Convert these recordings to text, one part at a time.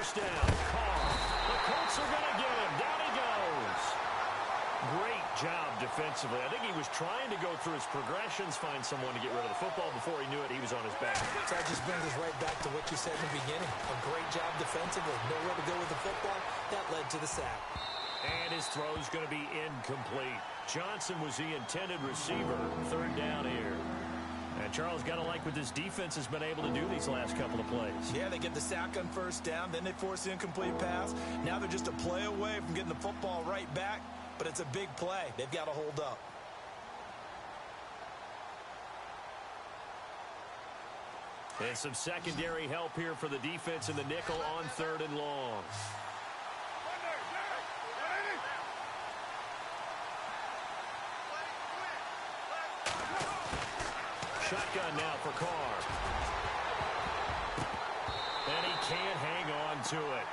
first down. Carr. The Colts are going to get him. Down he goes. Great job defensively. I think he was trying to go through his progressions, find someone to get rid of the football. Before he knew it, he was on his back. So that just brings us right back to what you said in the beginning. A great job defensively. Nowhere to go with the football. That led to the sack. And his throw is going to be incomplete. Johnson was the intended receiver. Third down here. And Charles, got to like what this defense has been able to do these last couple of plays. Yeah, they get the sack on first down, then they force the incomplete pass. Now they're just a play away from getting the football right back, but it's a big play. They've got to hold up. And some secondary help here for the defense in the nickel on third and long. Shotgun now for Carr. And he can't hang on to it.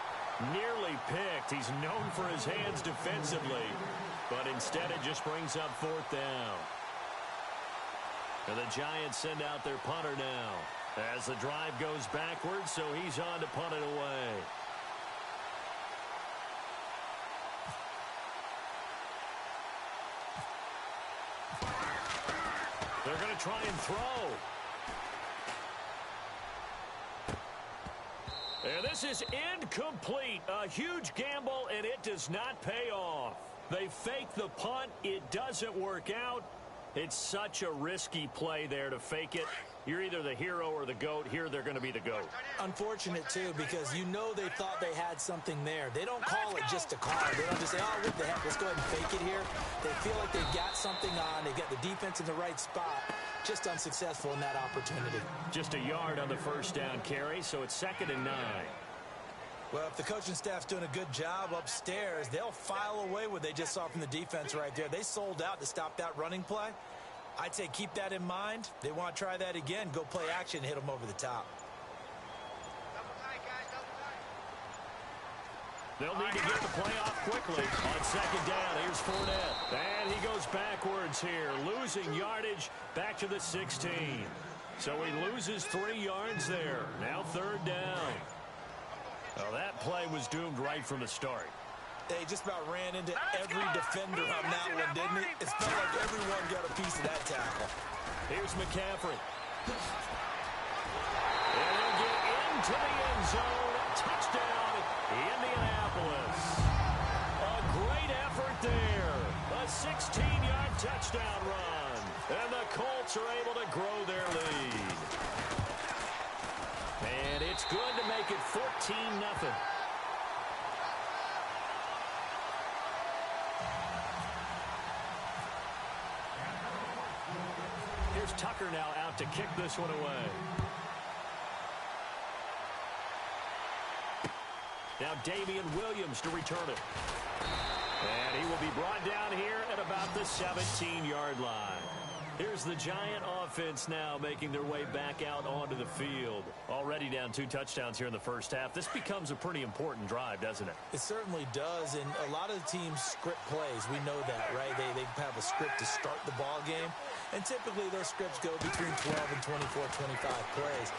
Nearly picked. He's known for his hands defensively. But instead it just brings up fourth down. And the Giants send out their punter now. As the drive goes backwards, so he's on to punt it away. They're going to try and throw. And this is incomplete. A huge gamble, and it does not pay off. They fake the punt. It doesn't work out. It's such a risky play there to fake it. You're either the hero or the GOAT. Here they're going to be the GOAT. Unfortunate, too, because you know they thought they had something there. They don't call it just a call. They don't just say, oh, what the heck, let's go ahead and fake it here. They feel like they've got something on. They've got the defense in the right spot. Just unsuccessful in that opportunity. Just a yard on the first down carry, so it's 2nd and 9. Well, if the coaching staff's doing a good job upstairs, they'll file away what they just saw from the defense right there. They sold out to stop that running play. I'd say keep that in mind. They want to try that again. Go play action and hit them over the top. They'll need to get the play off quickly. On 2nd down, here's Fournette. And he goes backwards here, losing yardage back to the 16. So he loses 3 yards there. Now 3rd down. Well, that play was doomed right from the start. They just about ran into every defender on that one, didn't it? It felt like everyone got a piece of that tackle. Here's McCaffrey. And he'll get into the end zone. Touchdown, Indianapolis. A great effort there. A 16-yard touchdown run. And the Colts are able to grow their lead. And it's good to make it 14-0. Here's Tucker now out to kick this one away. Now Damian Williams to return it. And he will be brought down here at about the 17-yard line. Here's the Giant offense now making their way back out onto the field. Already down 2 touchdowns here in the first half. This becomes a pretty important drive, doesn't it? It certainly does, and a lot of the teams script plays. We know that, right? They have a script to start the ball game, and typically those scripts go between 12 and 24, 25 plays.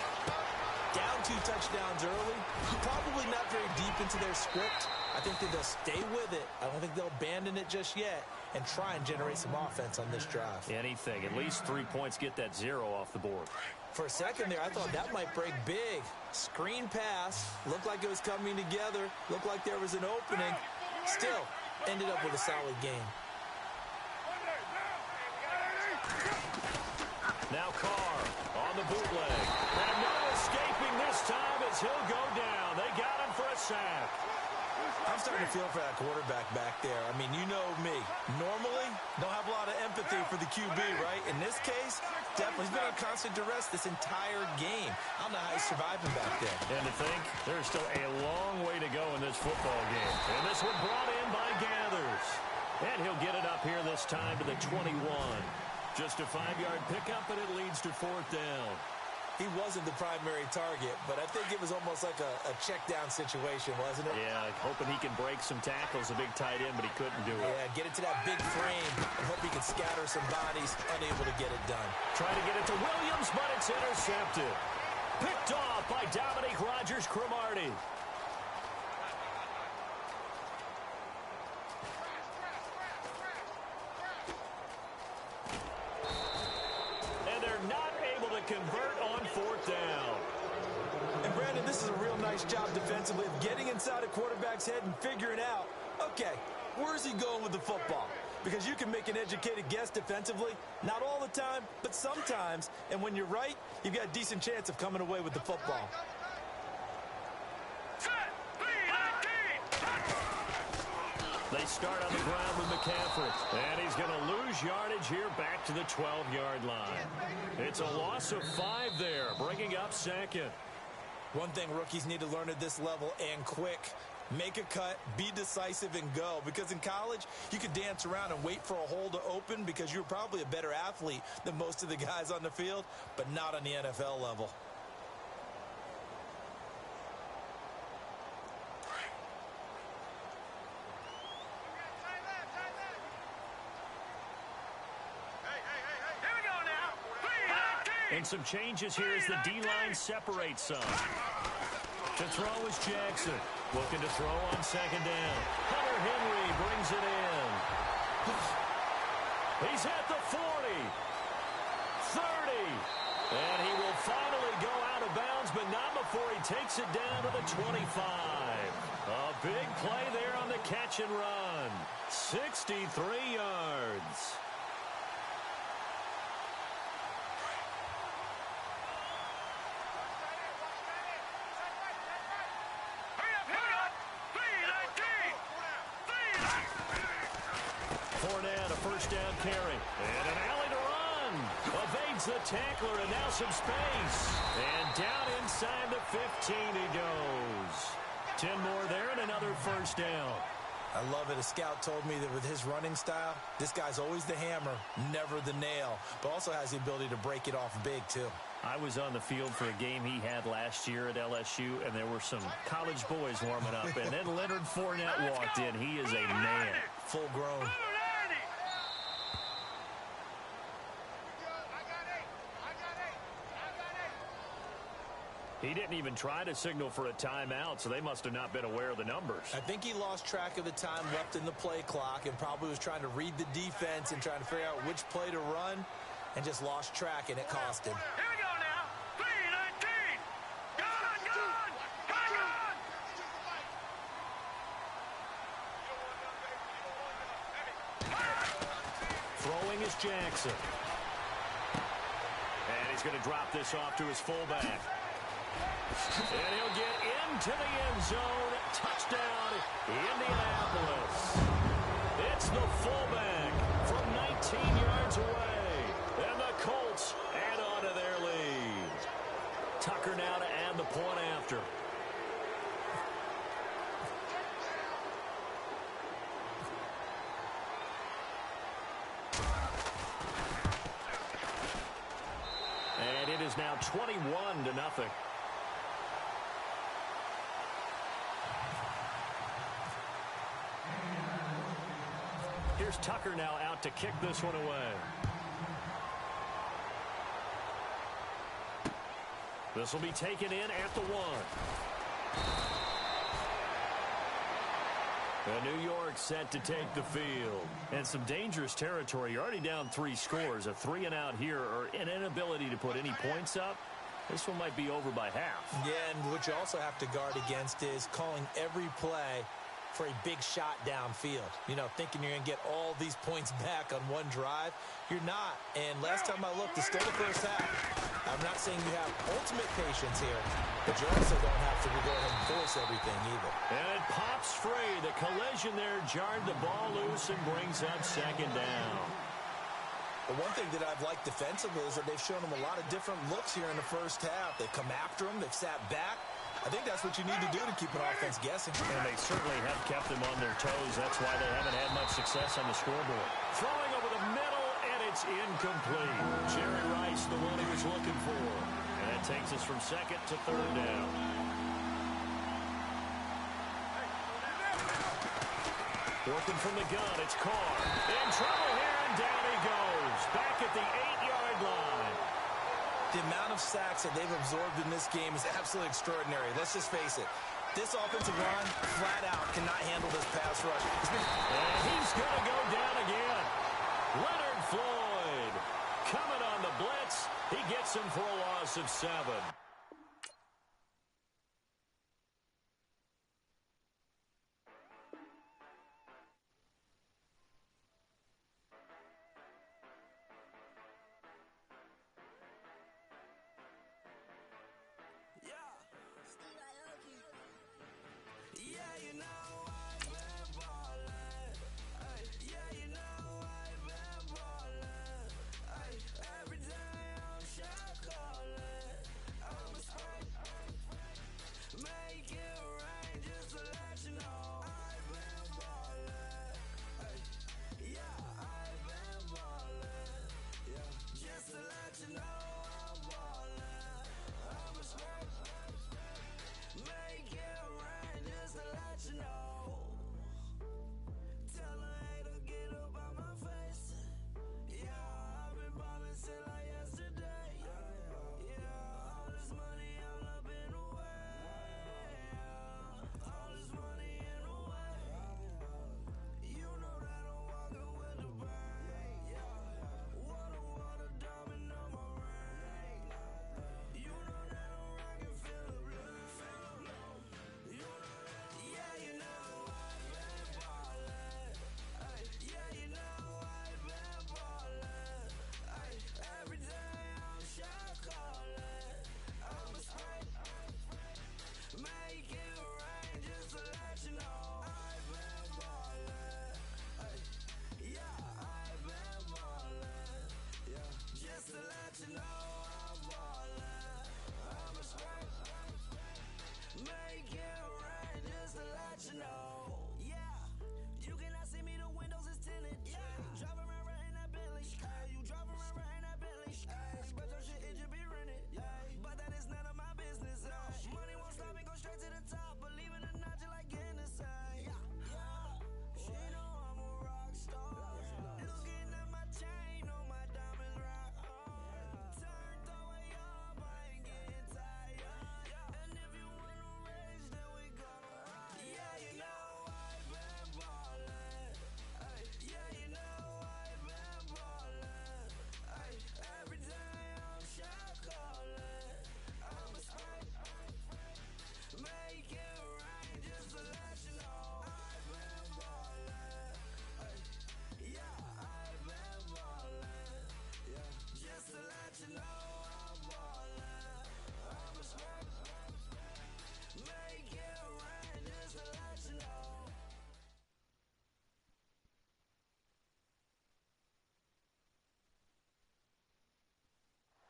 Down 2 touchdowns early, probably not very deep into their script. I think that they'll stay with it. I don't think they'll abandon it just yet and try and generate some offense on this drive. Anything. At least 3 points, get that 0 off the board. For a second there, I thought that might break big. Screen pass. Looked like it was coming together. Looked like there was an opening. Still, ended up with a solid game. Now Carr on the bootleg. And no escaping this time as he'll go down. They got him for a sack. I'm starting to feel for that quarterback back there. I mean, you know me. Normally, don't have a lot of empathy for the QB, right? In this case, definitely. He's been on constant duress this entire game. I don't know how he's surviving back there. And to think, there's still a long way to go in this football game. And this one brought in by Gathers. And he'll get it up here this time to the 21. Just a 5-yard pickup, and it leads to 4th down. He wasn't the primary target, but I think it was almost like a check-down situation, wasn't it? Yeah, hoping he can break some tackles, a big tight end, but he couldn't do it. Yeah, get it to that big frame and hope he can scatter some bodies, unable to get it done. Trying to get it to Williams, but it's intercepted. Picked off by Dominique Rodgers-Cromartie. convert on 4th down. And, Brandon, this is a real nice job defensively of getting inside a quarterback's head and figuring out, okay, where's he going with the football? Because you can make an educated guess defensively, not all the time, but sometimes. And when you're right, you've got a decent chance of coming away with the football. They start on the ground with McCaffrey. And he's going to lose yardage here back to the 12-yard line. It's a loss of 5 there, bringing up 2nd. One thing rookies need to learn at this level, and quick, make a cut, be decisive, and go. Because in college, you could dance around and wait for a hole to open because you're probably a better athlete than most of the guys on the field, but not on the NFL level. And some changes here as the D-line separates some. To throw is Jackson. Looking to throw on 2nd down. Hunter Henry brings it in. He's at the 40. 30. And he will finally go out of bounds, but not before he takes it down to the 25. A big play there on the catch and run. 63 yards. Fournette, a 1st down carry. And an alley to run. Evades the tackler, and now some space. And down inside the 15 he goes. 10 more there and another 1st down. I love it. A scout told me that with his running style, this guy's always the hammer, never the nail, but also has the ability to break it off big, too. I was on the field for a game he had last year at LSU, and there were some college boys warming up, and then Leonard Fournette walked in. He is a man. Full grown. He didn't even try to signal for a timeout, so they must have not been aware of the numbers. I think he lost track of the time left in the play clock and probably was trying to read the defense and trying to figure out which play to run and just lost track, and it cost him. Here we go now. 3-19. Throwing is Jackson. And he's going to drop this off to his fullback. And he'll get into the end zone. Touchdown, Indianapolis. It's the fullback from 19 yards away. And the Colts add on to their lead. Tucker now to add the point after. And it is now 21-0. Here's Tucker now out to kick this one away. This will be taken in at the 1. New York set to take the field. And some dangerous territory. You're already down 3 scores. A 3-and-out here, or an inability to put any points up. This one might be over by half. Yeah, and what you also have to guard against is calling every play for a big shot downfield. You know, thinking you're going to get all these points back on one drive. You're not. And last time I looked, it's still the first half. I'm not saying you have ultimate patience here, but you also don't have to go ahead and force everything either. And it pops free. The collision there jarred the ball loose and brings up 2nd down. But one thing that I've liked defensively is that they've shown them a lot of different looks here in the first half. They've come after them. They've sat back. I think that's what you need to do to keep an offense guessing. And they certainly have kept them on their toes. That's why they haven't had much success on the scoreboard. Throwing over the middle, and it's incomplete. Jerry Rice, the one he was looking for. And that takes us from 2nd to 3rd down. Working from the gun, it's Carr. In trouble here, and down he goes. Back at the 8-yard line. The amount of sacks that they've absorbed in this game is absolutely extraordinary. Let's just face it. This offensive line, flat out, cannot handle this pass rush. And he's going to go down again. Leonard Floyd coming on the blitz. He gets him for a loss of 7.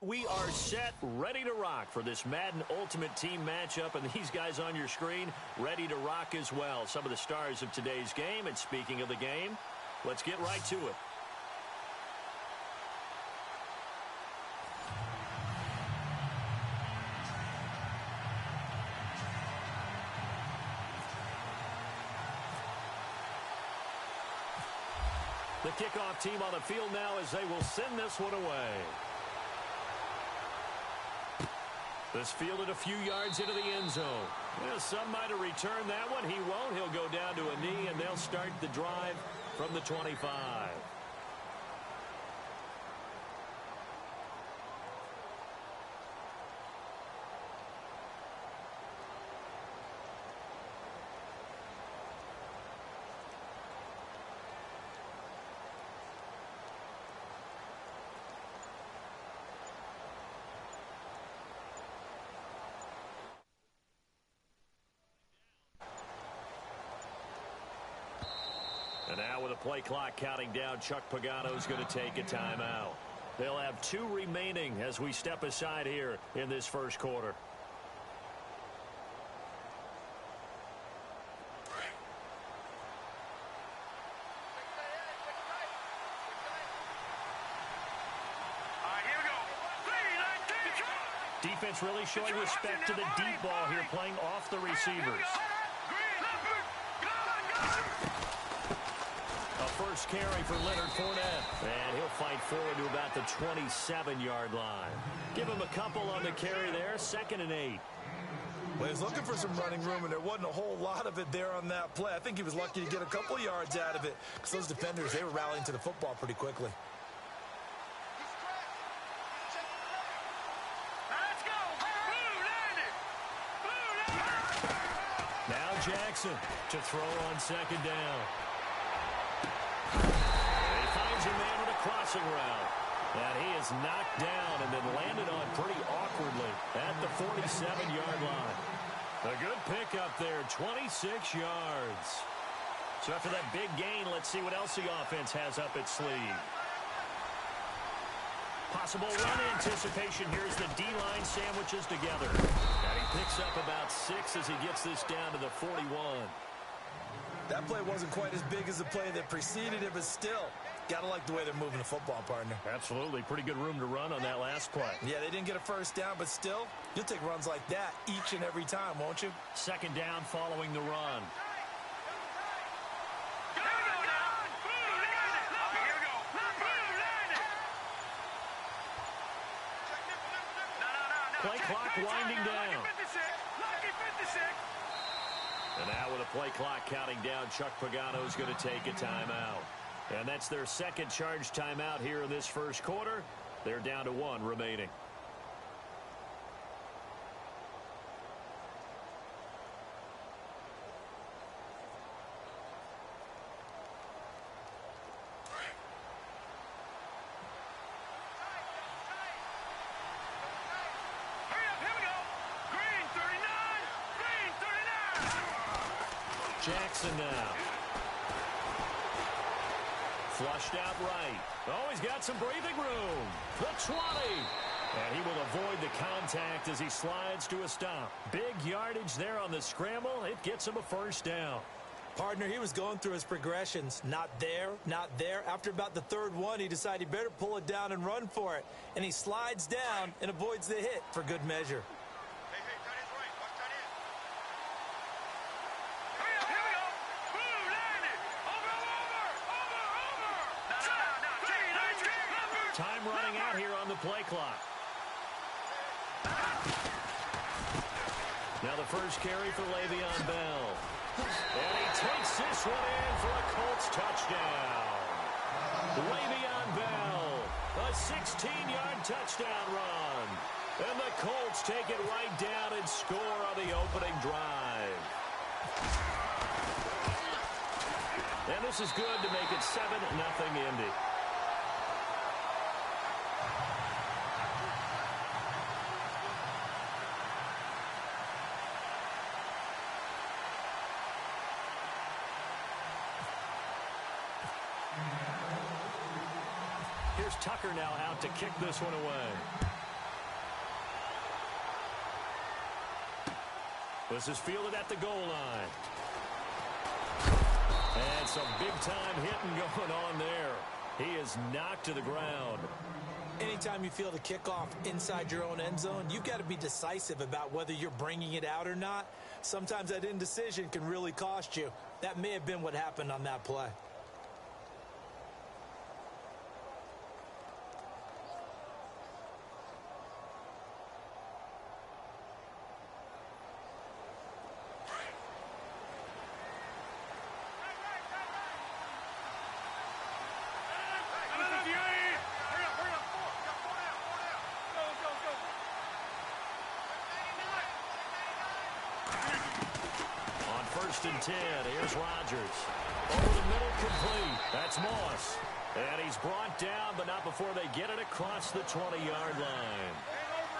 We are set, ready to rock for this Madden Ultimate Team matchup, and these guys on your screen ready to rock as well. Some of the stars of today's game, and speaking of the game, let's get right to it. The kickoff team on the field now as they will send this one away. This fielded a few yards into the end zone. Well, some might have returned that one. He won't. He'll go down to a knee, and they'll start the drive from the 25. And now with a play clock counting down, Chuck Pagano's going to take a timeout. They'll have 2 remaining as we step aside here in this first quarter. Defense really showing respect to the deep ball here, playing off the receivers. First carry for Leonard Fournette. And he'll fight forward to about the 27-yard line. Give him a couple on the carry there. 2nd and 8. Well, he's looking for some running room, and there wasn't a whole lot of it there on that play. I think he was lucky to get a couple yards out of it because those defenders, they were rallying to the football pretty quickly. Jackson to throw on second down. And he finds a man on a crossing route. And he is knocked down and then landed on pretty awkwardly at the 47-yard line. A good pickup there, 26 yards. So after that big gain, let's see what else the offense has up its sleeve. Possible run anticipation here as the D-line sandwiches together. And he picks up about 6 as he gets this down to the 41. That play wasn't quite as big as the play that preceded it, but still, gotta like the way they're moving the football, partner. Absolutely. Pretty good room to run on that last play. Yeah, they didn't get a first down, but still, you'll take runs like that each and every time, won't you? Second down following the run. Play clock winding down. And now with a play clock counting down, Chuck Pagano is going to take a timeout. And that's their second charge timeout here in this first quarter. They're down to 1 remaining. Jackson now. Flushed out right. Oh, he's got some breathing room. The 20. And he will avoid the contact as he slides to a stop. Big yardage there on the scramble. It gets him a first down. Partner, he was going through his progressions. Not there, not there. After about the third one, he decided he better pull it down and run for it. And he slides down and avoids the hit for good measure. Time running out here on the play clock. Now the first carry for Le'Veon Bell. And he takes this one in for a Colts touchdown. Le'Veon Bell, a 16-yard touchdown run. And the Colts take it right down and score on the opening drive. And this is good to make it 7-0 Indy. Here's Tucker now out to kick this one away. This is fielded at the goal line. And some big-time hitting going on there. He is knocked to the ground. Anytime you feel the kickoff inside your own end zone, you've got to be decisive about whether you're bringing it out or not. Sometimes that indecision can really cost you. That may have been what happened on that play. First and 10. Here's Rodgers. Over the middle, complete. That's Moss. And he's brought down, but not before they get it across the 20-yard line.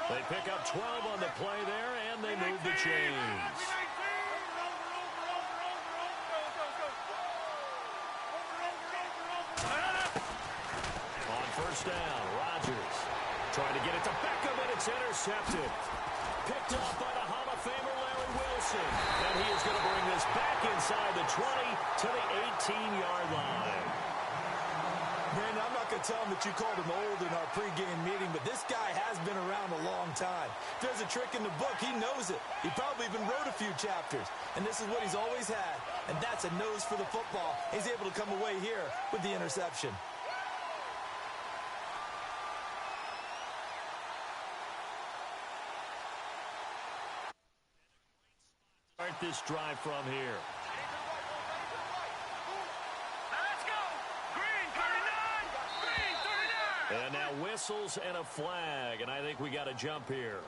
They pick up 12 on the play there, and they move the chains. On first down, Rodgers trying to get it to Beckham, and it's intercepted. Picked off by the Hall of Famer Larry Wilson. And he is going to bring this back inside the 20 to the 18-yard line. Man, I'm not going to tell him that you called him old in our pregame meeting, but this guy has been around a long time. If there's a trick in the book, he knows it. He probably even wrote a few chapters. And this is what he's always had. And that's a nose for the football. He's able to come away here with the interception. Start this drive from here. Let's go! Green 39! Green 39! And now whistles and a flag, and I think we got a jump here.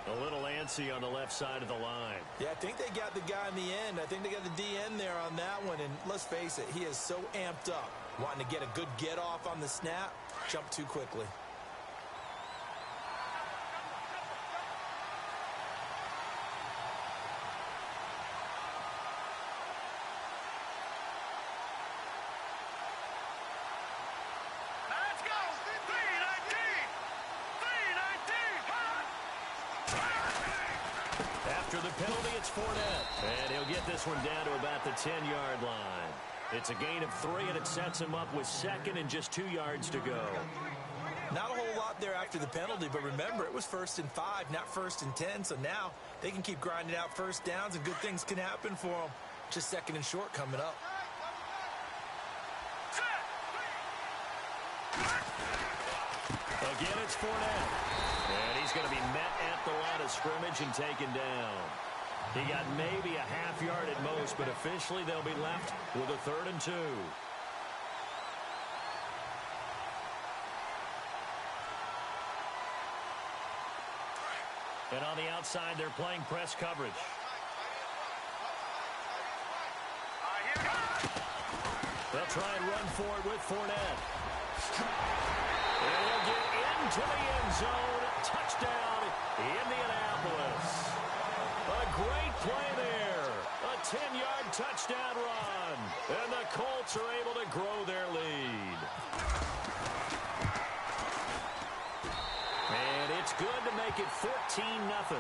A little antsy on the left side of the line. Yeah, I think they got the guy in the end. I think they got the DN there on that one. And let's face it, he is so amped up, wanting to get a good get off on the snap, jump too quickly. Let's go. 319. After the penalty, it's Fournette. And he'll get this one down to about the 10-yard line. It's a gain of 3, and it sets him up with 2nd and just 2 yards to go. Not a whole lot there after the penalty, but remember, it was 1st and 5, not 1st and 10, so now they can keep grinding out first downs, and good things can happen for them. Just 2nd and short coming up. Again, it's Fournette. And he's going to be met at the line of scrimmage and taken down. He got maybe a half yard at most, but officially they'll be left with a 3rd and 2. And on the outside, they're playing press coverage. They'll try and run for it with Fournette. And he'll get into the end zone. Touchdown, Indianapolis. A great play there. A 10-yard touchdown run. And the Colts are able to grow their lead. And it's good to make it 14-0.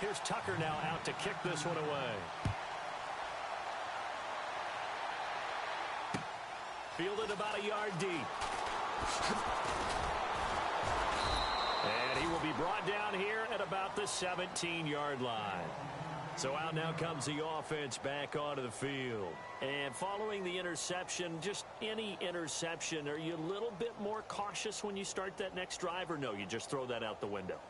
Here's Tucker now out to kick this one away. Fielded about a yard deep. And he will be brought down here at about the 17-yard line. So out now comes the offense back onto the field. And following the interception, just any interception, are you a little bit more cautious when you start that next drive, or no, you just throw that out the window?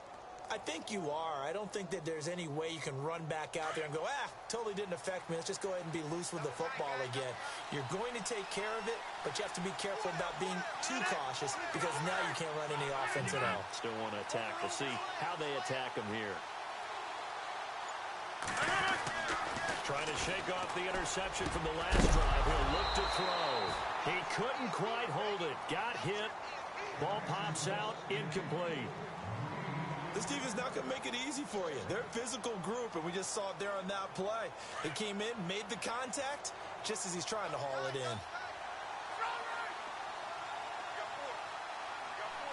I think you are. I don't think that there's any way you can run back out there and go, totally didn't affect me. Let's just go ahead and be loose with the football again. You're going to take care of it, but you have to be careful about being too cautious because now you can't run any offense at all. Still want to attack. We'll see how they attack him here. Trying to shake off the interception from the last drive. He'll look to throw. He couldn't quite hold it. Got hit. Ball pops out. Incomplete. This team is not going to make it easy for you. They're a physical group, and we just saw it there on that play. They came in, made the contact, just as he's trying to haul it in.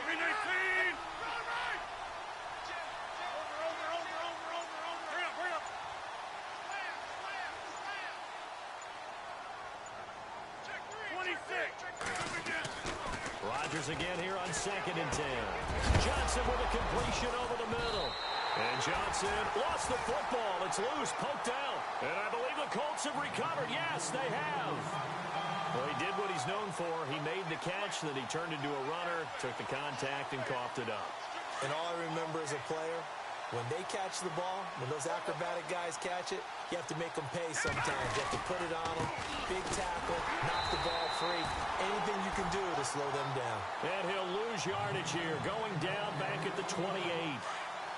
319. 26. Rodgers again here on 2nd and 10. Johnson with a completion over the middle. And Johnson lost the football. It's loose, poked out. And I believe the Colts have recovered. Yes, they have. Well, he did what he's known for. He made the catch, then he turned into a runner, took the contact, and coughed it up. And all I remember as a player, when they catch the ball, when those acrobatic guys catch it, you have to make them pay sometimes. You have to put it on them, big tackle, knock the ball free. Anything you can do to slow them down. And he'll lose yardage here, going down back at the 28.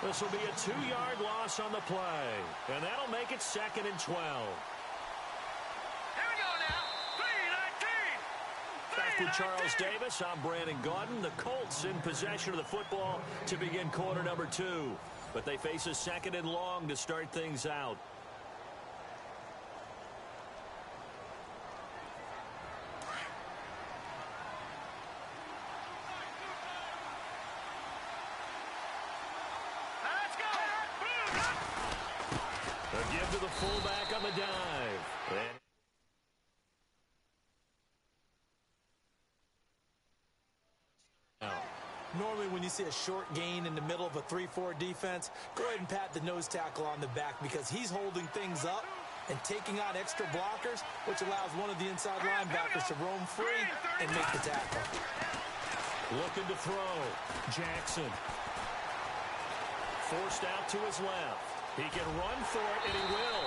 This will be a 2-yard loss on the play. And that'll make it 2nd and 12. Here we go now. 319. Back with Charles Davis, I'm Brandon Gaudin. The Colts in possession of the football to begin quarter number 2. But they face a 2nd and long to start things out. Let's go. A give to the fullback on the dive. And Normally when you see a short gain in the middle of a 3-4 defense, go ahead and pat the nose tackle on the back because he's holding things up and taking out extra blockers, which allows one of the inside linebackers to roam free and make the tackle. looking to throw. Jackson. Forced out to his left. He can run for it, and he will.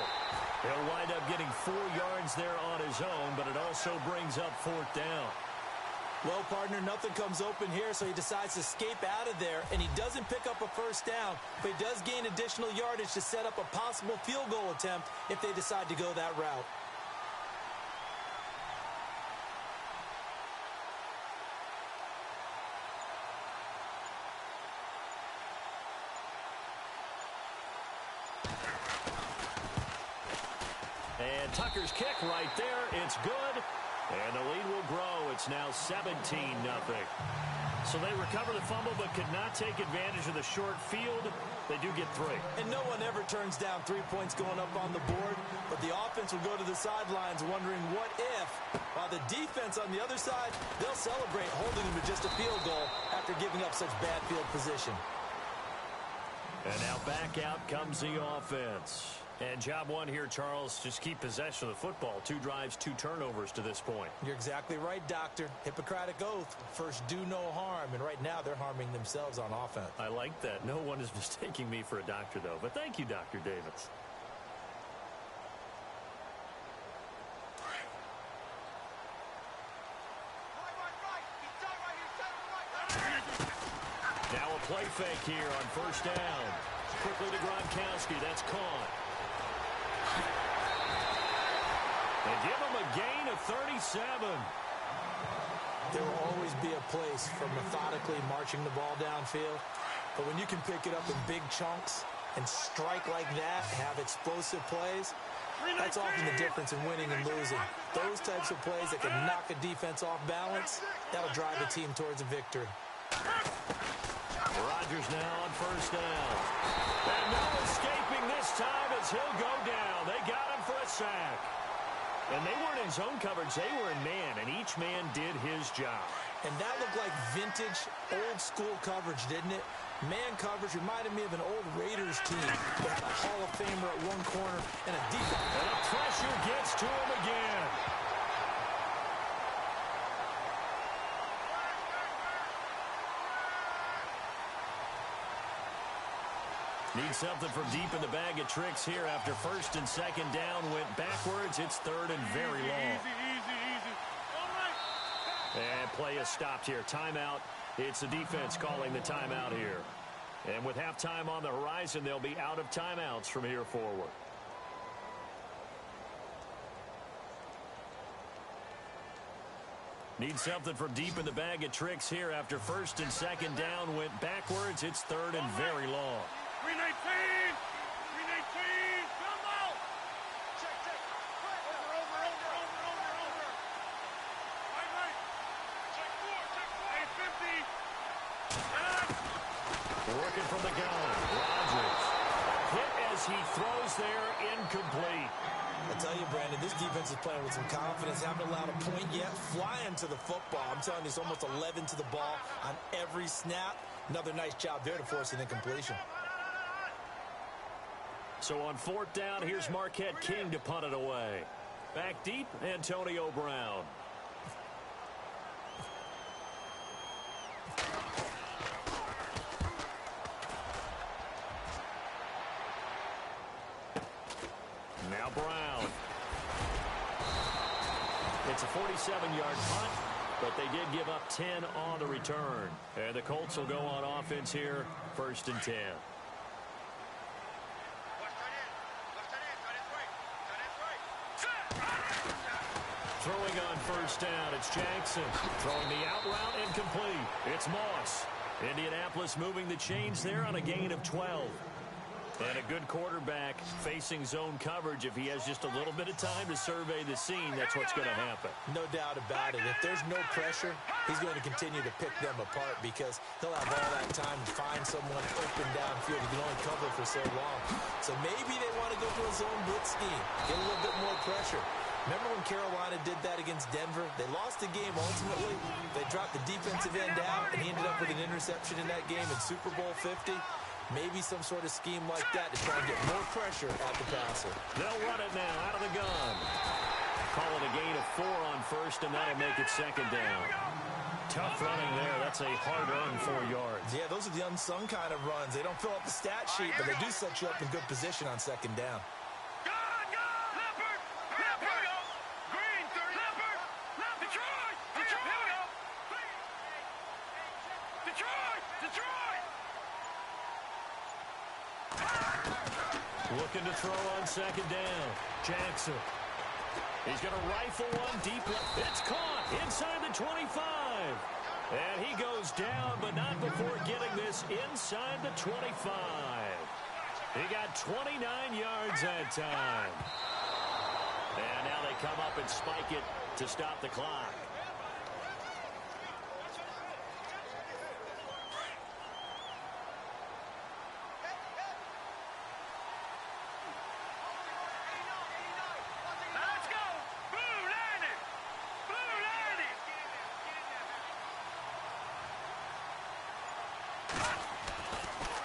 He'll wind up getting 4 yards there on his own, but it also brings up 4th down. Well, partner, nothing comes open here, so he decides to escape out of there, and he doesn't pick up a first down, but he does gain additional yardage to set up a possible field goal attempt if they decide to go that route. And Tucker's kick right there. It's good. And the lead will grow. It's now 17-0. So they recover the fumble but could not take advantage of the short field. They do get 3. And no one ever turns down 3 points going up on the board, but the offense will go to the sidelines wondering what if, while the defense on the other side, they'll celebrate holding them to just a field goal after giving up such bad field position. And now back out comes the offense. And job one here, Charles, just keep possession of the football. 2 drives, 2 turnovers to this point. You're exactly right, Doctor. Hippocratic oath. First, do no harm. And right now, they're harming themselves on offense. I like that. No one is mistaking me for a doctor, though. But thank you, Dr. Davis. Now a play fake here on first down. Quickly to Gronkowski. That's caught. They give him a gain of 37. There will always be a place for methodically marching the ball downfield. But when you can pick it up in big chunks and strike like that, have explosive plays, that's often the difference in winning and losing. Those types of plays that can knock a defense off balance, that'll drive a team towards a victory. Rodgers now on first down. And no escaping this time as he'll go down. They got him for a sack. And they weren't in zone coverage. They were in man, and each man did his job. And that looked like vintage, old-school coverage, didn't it? Man coverage reminded me of an old Raiders team that had a Hall of Famer at one corner and a defense. And the pressure gets to him again. Need something from deep in the bag of tricks here after first and second down went backwards. It's 3rd and very long. Easy. All right. And play is stopped here. Timeout. It's the defense calling the timeout here. And with halftime on the horizon, they'll be out of timeouts from here forward. Need something from deep in the bag of tricks here after first and second down went backwards. It's 3rd and very long. 319! 319! Come on! Check. Over. Right. Check 4. 850. Working from the gun. Rodgers. Hit as he throws there, incomplete. I tell you, Brandon, this defense is playing with some confidence. Haven't allowed a point yet. Flying to the football. I'm telling you, it's almost 11 to the ball on every snap. Another nice job there to force an incompletion. So on 4th down, here's Marquette King to punt it away. Back deep, Antonio Brown. Now Brown. It's a 47-yard punt, but they did give up 10 on the return. And the Colts will go on offense here, 1st and 10. Throwing on first down, it's Jackson. Throwing the out route, incomplete. It's Moss. Indianapolis moving the chains there on a gain of 12. And a good quarterback facing zone coverage. If he has just a little bit of time to survey the scene, that's what's going to happen. No doubt about it. If there's no pressure, he's going to continue to pick them apart because he'll have all that time to find someone open downfield. He can only cover for so long. So maybe they want to go to a zone blitz scheme, get a little bit more pressure. Remember when Carolina did that against Denver? They lost the game ultimately. They dropped the defensive end out, and he ended up with an interception in that game in Super Bowl 50. Maybe some sort of scheme like that to try and get more pressure at the passer. They'll run it now out of the gun. Call it a gain of 4 on first, and that'll make it second down. Tough running there. That's a hard-earned 4 yards. Yeah, those are the unsung kind of runs. They don't fill up the stat sheet, but they do set you up in good position on second down. Looking to throw on second down. Jackson. He's going to rifle one deep left. It's caught inside the 25. And he goes down, but not before getting this inside the 25. He got 29 yards that time. And now they come up and spike it to stop the clock.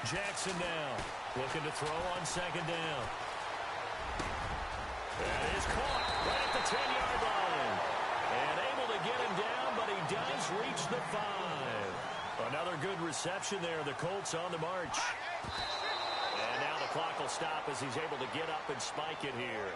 Jackson now, looking to throw on second down. That is caught right at the 10-yard line. And able to get him down, but he does reach the 5. Another good reception there. The Colts on the march. And now the clock will stop as he's able to get up and spike it here.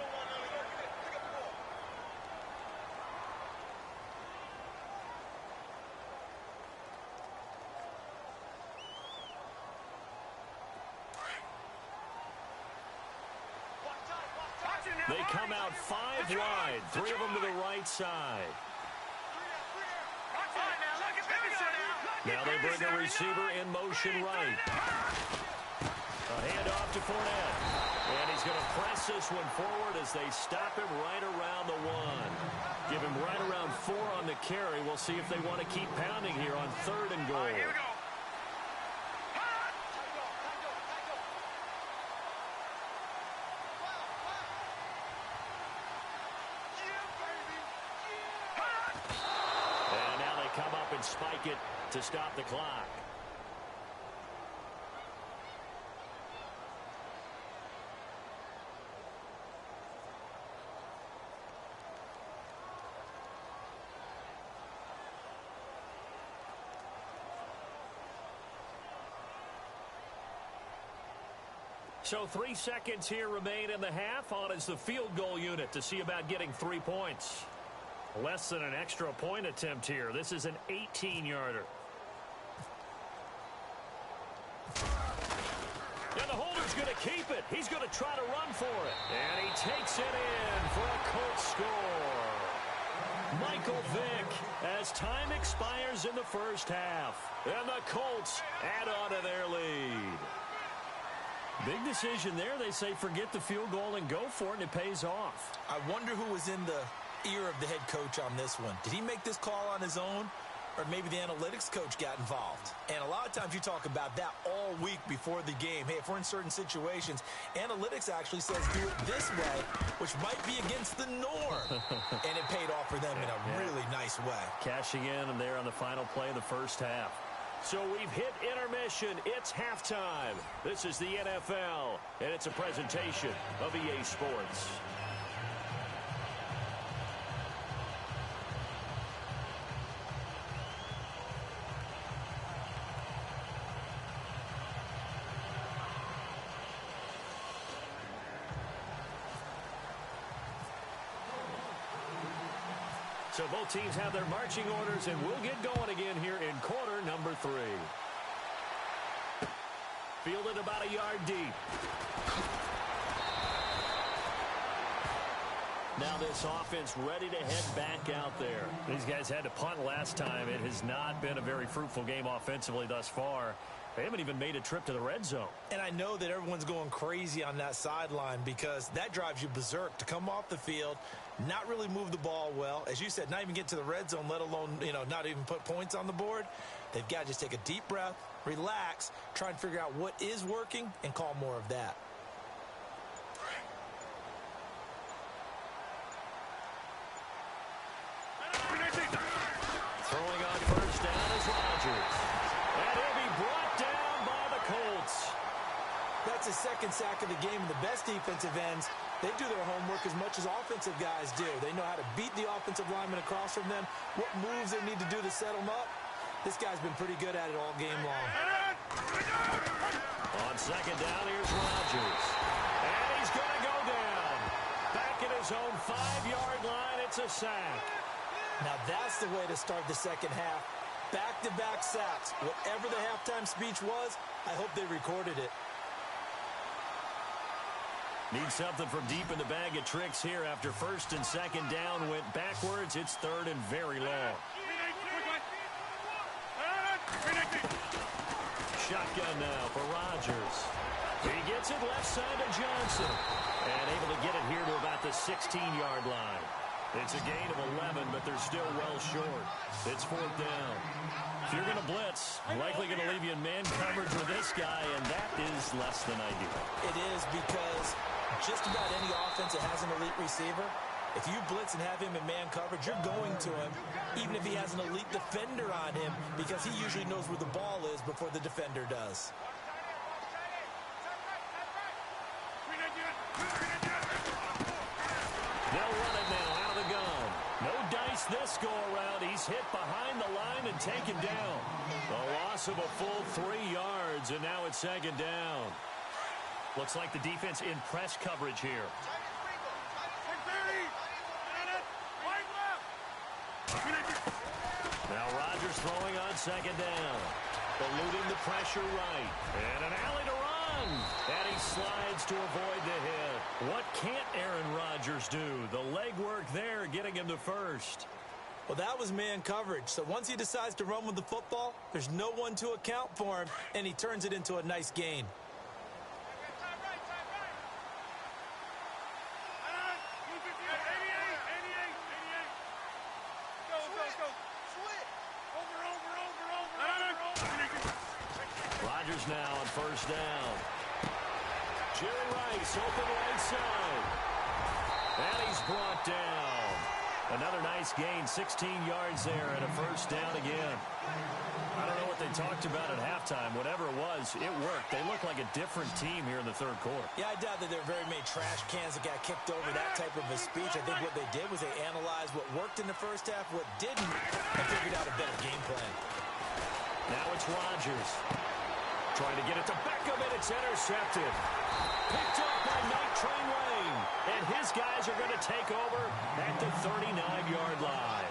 They come out 5 wide, 3 of them to the right side. Now they bring a receiver in motion right. A handoff to Fournette. And he's going to press this one forward as they stop him right around the 1. Give him right around 4 on the carry. We'll see if they want to keep pounding here on 3rd and goal. Here we go. Spike it to stop the clock. So 3 seconds here remain in the half. On is the field goal unit to see about getting 3 points. Less than an extra point attempt here. This is an 18-yarder. And the holder's going to keep it. He's going to try to run for it. And he takes it in for a Colts score. Michael Vick as time expires in the first half. And the Colts add on to their lead. Big decision there. They say forget the field goal and go for it, and it pays off. I wonder who was in the ear of the head coach on this one. Did he make this call on his own, or maybe the analytics coach got involved? And a lot of times you talk about that all week before the game. Hey, if we're in certain situations, analytics actually says do it this way, which might be against the norm. And it paid off for them in a really nice way. Cashing in and there on the final play of the first half. So we've hit intermission. It's halftime. This is the NFL, and it's a presentation of EA Sports. So both teams have their marching orders, and we'll get going again here in quarter number 3. Fielded about a yard deep. Now this offense ready to head back out there. These guys had to punt last time. It has not been a very fruitful game offensively thus far. They haven't even made a trip to the red zone. And I know that everyone's going crazy on that sideline because that drives you berserk to come off the field, not really move the ball well. As you said, not even get to the red zone, let alone, not even put points on the board. They've got to just take a deep breath, relax, try and figure out what is working and call more of that. Throwing on first down is Rodgers. And he'll be brought down by the Colts. That's his second sack of the game. The best defensive ends, they do their homework as much as offensive guys do. They know how to beat the offensive lineman across from them, what moves they need to do to set them up. This guy's been pretty good at it all game long. On second down, here's Rodgers. And he's going to go down. Back at his own 5-yard line, it's a sack. Now that's the way to start the second half. Back-to-back sacks. Whatever the halftime speech was, I hope they recorded it. Need something from deep in the bag of tricks here after first and second down went backwards. It's third and very long. Shotgun now for Rodgers. He gets it left side to Johnson. And able to get it here to about the 16-yard line. It's a gain of 11, but they're still well short. It's fourth down. If you're going to blitz, likely going to leave you in man coverage with this guy, and that is less than ideal. It is because just about any offense that has an elite receiver, if you blitz and have him in man coverage, you're going to him, even if he has an elite defender on him, because he usually knows where the ball is before the defender does. They'll run it now out of the gun. No dice this go-around. He's hit behind the line and taken down. A loss of a full 3 yards, and now it's second down. Looks like the defense in press coverage here. Now Rodgers throwing on second down. Eluding the pressure right. And an alley to run. And he slides to avoid the hit. What can't Aaron Rodgers do? The legwork there getting him to first. Well, that was man coverage. So once he decides to run with the football, there's no one to account for him, and he turns it into a nice gain. Rodgers now on first down. Jerry Rice open right side. And he's brought down. Another nice gain, 16 yards there and a first down again. I don't know what they talked about at halftime. Whatever it was, it worked. They look like a different team here in the third quarter. Yeah, I doubt that there are very many trash cans that got kicked over, that type of a speech. I think what they did was they analyzed what worked in the first half, what didn't, and figured out a better game plan. Now it's Rodgers. Trying to get it to Beckham, and it's intercepted. Picked up by Night Train Lane. And his guys are going to take over at the 39-yard line.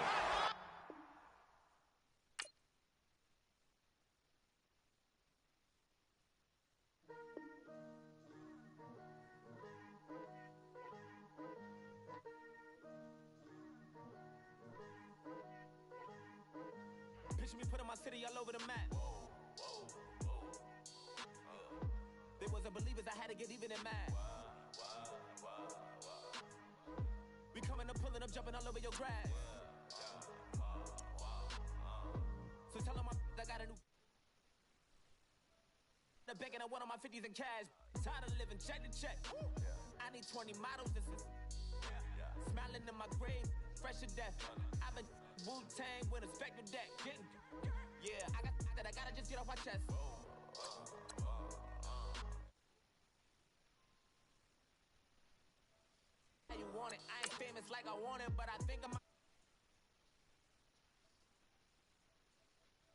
Picture me putting my city all over the map. They wasn't believers, I had to get even in mad. We coming up, pulling up, jumping all over your grass. So tell them I got a new the begging, I want on my 50s in cash. Tired of living check to check. I need 20 models, this is smiling in my grave, fresh to death. I've been Wu-Tang with a spectral deck. Yeah, I got that, I gotta just get off my chest. You want it, I ain't famous like I want it, but I think I'm